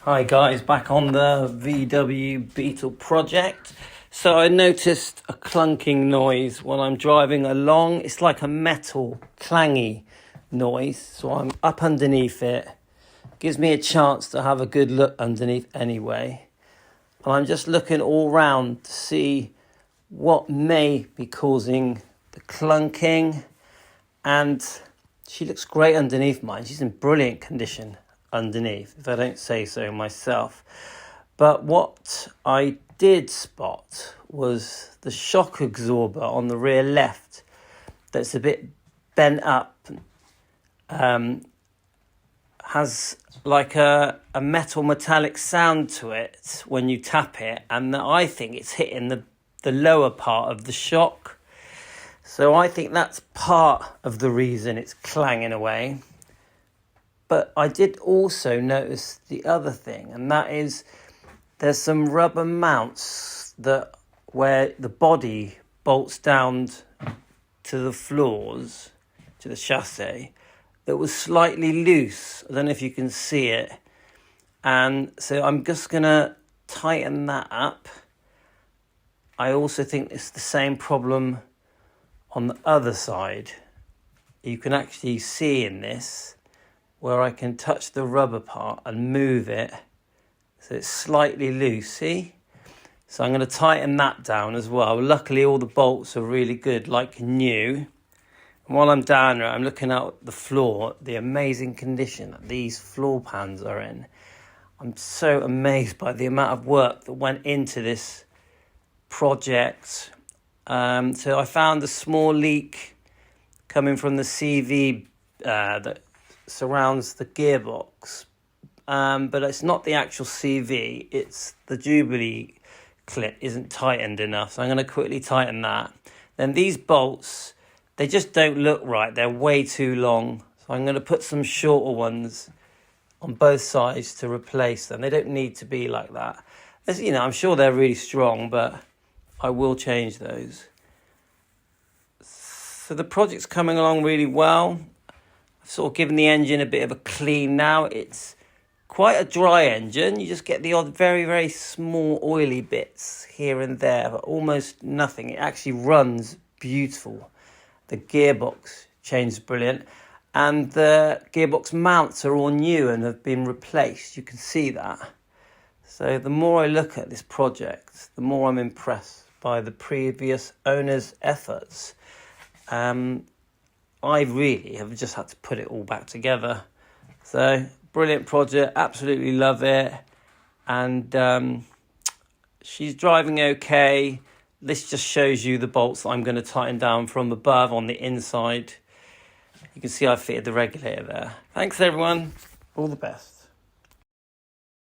Hi guys, back on the VW Beetle project. So I noticed a clunking noise when I'm driving along. It's like a metal clangy noise. So I'm up underneath it. Gives me a chance to have a good look underneath anyway. And I'm just looking all round to see what may be causing the clunking. And she looks great underneath mine. She's in brilliant condition underneath, if I don't say so myself. But what I did spot was the shock absorber on the rear left that's a bit bent up, has like a metal metallic sound to it when you tap it, and I think it's hitting the lower part of the shock. So I think that's part of the reason it's clanging away. But I did also notice the other thing, and that is there's some rubber mounts that where the body bolts down to the floors, to the chassis, that was slightly loose. I don't know if you can see it. And so I'm just going to tighten that up. I also think it's the same problem on the other side. You can actually see in this where I can touch the rubber part and move it so it's slightly loose, see? So I'm going to tighten that down as well. Luckily all the bolts are really good, like new. And while I'm down there, I'm looking out the floor, the amazing condition that these floor pans are in. I'm so amazed by the amount of work that went into this project. So I found a small leak coming from the CV that surrounds the gearbox, but it's not the actual CV, it's the Jubilee clip isn't tightened enough, so I'm going to quickly tighten that. Then these bolts, they just don't look right, they're way too long, so I'm going to put some shorter ones on both sides to replace them. They don't need to be like that. I'm sure they're really strong, but I will change those. So the project's coming along really well. Sort of giving the engine a bit of a clean now. It's quite a dry engine. You just get the odd very, very small oily bits here and there, but almost nothing. It actually runs beautiful. The gearbox change is brilliant. And the gearbox mounts are all new and have been replaced. You can see that. So the more I look at this project, the more I'm impressed by the previous owner's efforts. I really have just had to put it all back together. So, brilliant project, absolutely love it. And she's driving okay. This just shows you the bolts that I'm going to tighten down from above on the inside. You can see I fitted the regulator there. Thanks everyone, all the best.